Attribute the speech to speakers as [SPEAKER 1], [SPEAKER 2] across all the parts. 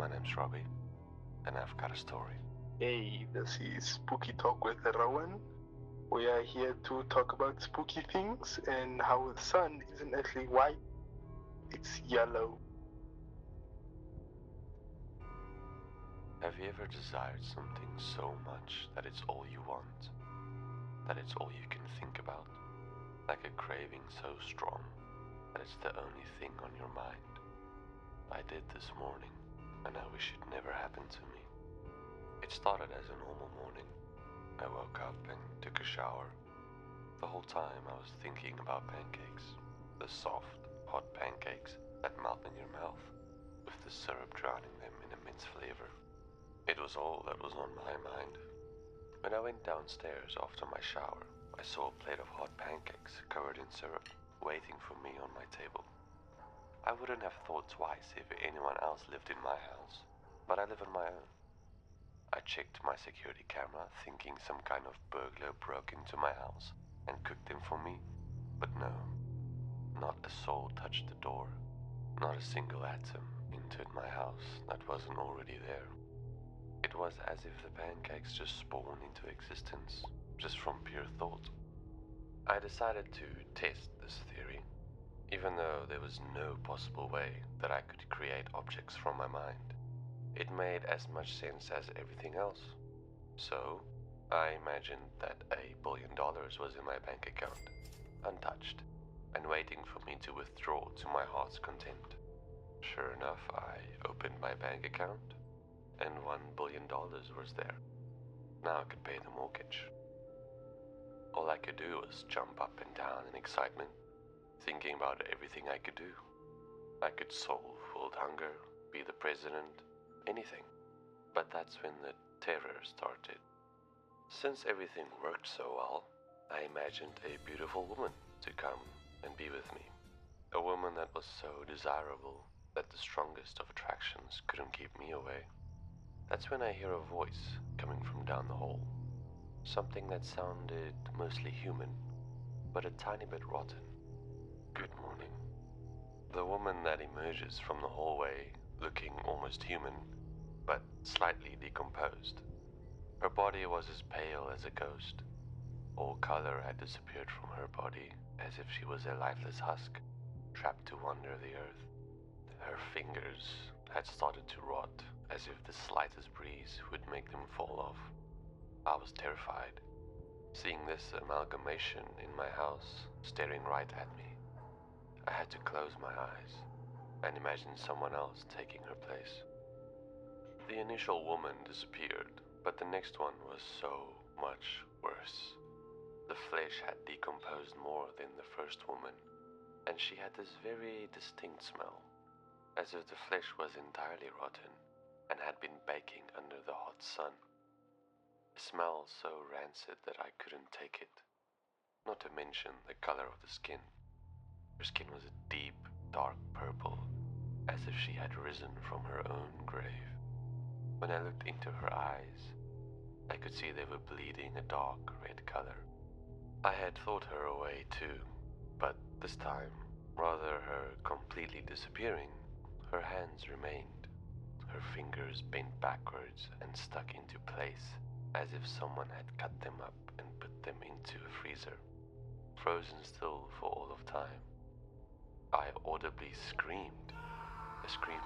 [SPEAKER 1] My name's Robbie, and I've got a story.
[SPEAKER 2] Hey, this is Spooky Talk with Rowan. We are here to talk about spooky things and how the sun isn't actually white, it's yellow.
[SPEAKER 1] Have you ever desired something so much that it's all you want? That it's all you can think about? Like a craving so strong that it's the only thing on your mind? I did this morning, and I wish it never happened to me. It started as a normal morning. I woke up and took a shower. The whole time I was thinking about pancakes. The soft, hot pancakes that melt in your mouth, with the syrup drowning them in immense flavor. It was all that was on my mind. When I went downstairs after my shower, I saw a plate of hot pancakes covered in syrup waiting for me on my table. I wouldn't have thought twice if anyone else lived in my house, but I live on my own. I checked my security camera thinking some kind of burglar broke into my house and cooked them for me, but no, not a soul touched the door. Not a single atom entered my house that wasn't already there. It was as if the pancakes just spawned into existence, just from pure thought. I decided to test this theory, even though there was no possible way that I could create objects from my mind. It made as much sense as everything else. So, I imagined that $1 billion was in my bank account, untouched, and waiting for me to withdraw to my heart's content. Sure enough, I opened my bank account, and $1 billion was there. Now I could pay the mortgage. All I could do was jump up and down in excitement, thinking about everything I could do. I could solve world hunger, be the president, anything. But that's when the terror started. Since everything worked so well, I imagined a beautiful woman to come and be with me. A woman that was so desirable that the strongest of attractions couldn't keep me away. That's when I hear a voice coming from down the hall. Something that sounded mostly human, but a tiny bit rotten. Good morning. The woman that emerges from the hallway, looking almost human, but slightly decomposed. Her body was as pale as a ghost. All color had disappeared from her body, as if she was a lifeless husk, trapped to wander the earth. Her fingers had started to rot, as if the slightest breeze would make them fall off. I was terrified, seeing this amalgamation in my house staring right at me. I had to close my eyes and imagine someone else taking her place. The initial woman disappeared, but the next one was so much worse. The flesh had decomposed more than the first woman, and she had this very distinct smell, as if the flesh was entirely rotten and had been baking under the hot sun. A smell so rancid that I couldn't take it, not to mention the color of the skin. Her skin was a deep, dark purple, as if she had risen from her own grave. When I looked into her eyes, I could see they were bleeding a dark red color. I had thought her away too, but this time, rather her completely disappearing, her hands remained, her fingers bent backwards and stuck into place as if someone had cut them up and put them into a freezer, frozen still for all of time. I audibly screamed, a scream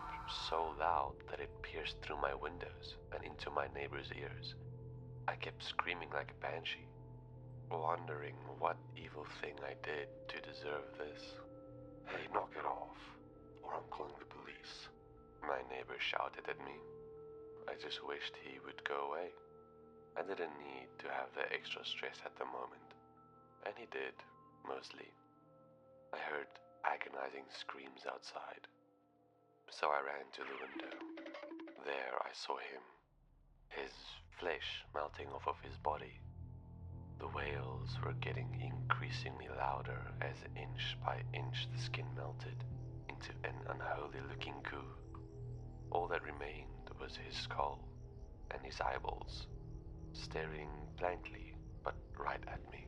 [SPEAKER 1] so loud that it pierced through my windows and into my neighbor's ears. I kept screaming like a banshee, wondering what evil thing I did to deserve this. "Hey, knock it off, or I'm calling the police," my neighbor shouted at me. I just wished he would go away. I didn't need to have the extra stress at the moment, and he did, mostly. I heard agonizing screams outside, so I ran to the window. There I saw him, his flesh melting off of his body. The wails were getting increasingly louder as inch by inch the skin melted into an unholy looking goo. All that remained was his skull and his eyeballs, staring blankly but right at me.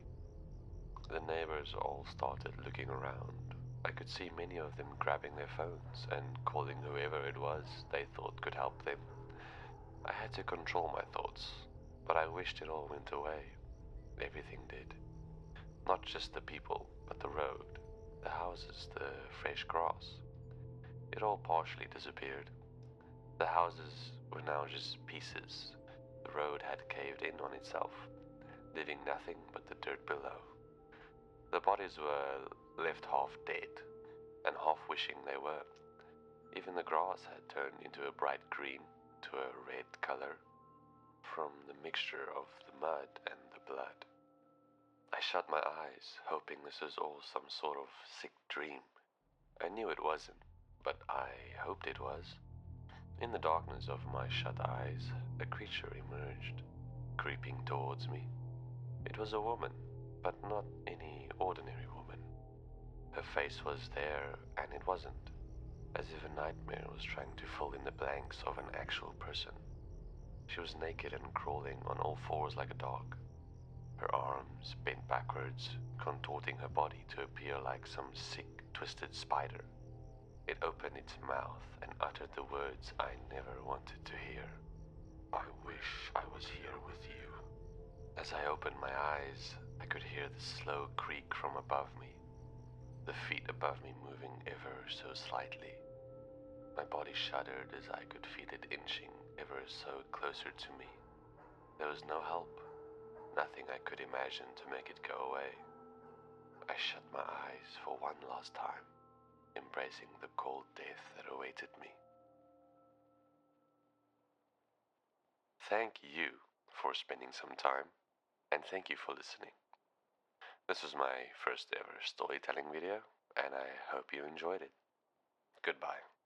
[SPEAKER 1] The neighbors all started looking around, I could see many of them grabbing their phones and calling whoever it was they thought could help them. I had to control my thoughts, but I wished it all went away. Everything did. Not just the people, but the road, the houses, the fresh grass. It all partially disappeared. The houses were now just pieces. The road had caved in on itself, leaving nothing but the dirt below. The bodies were left half dead, and half wishing they were. Even the grass had turned into a bright green to a red color from the mixture of the mud and the blood. I shut my eyes, hoping this was all some sort of sick dream. I knew it wasn't, but I hoped it was. In the darkness of my shut eyes, a creature emerged, creeping towards me. It was a woman, but not any ordinary woman. Her face was there, and it wasn't, as if a nightmare was trying to fill in the blanks of an actual person. She was naked and crawling on all fours like a dog, her arms bent backwards, contorting her body to appear like some sick, twisted spider. It opened its mouth and uttered the words I never wanted to hear. I wish I was here with you. As I opened my eyes, I could hear the slow creak from above me, the feet above me moving ever so slightly. My body shuddered as I could feel it inching ever so closer to me. There was no help, nothing I could imagine to make it go away. I shut my eyes for one last time, embracing the cold death that awaited me. Thank you for spending some time, and thank you for listening. This was my first ever storytelling video, and I hope you enjoyed it. Goodbye.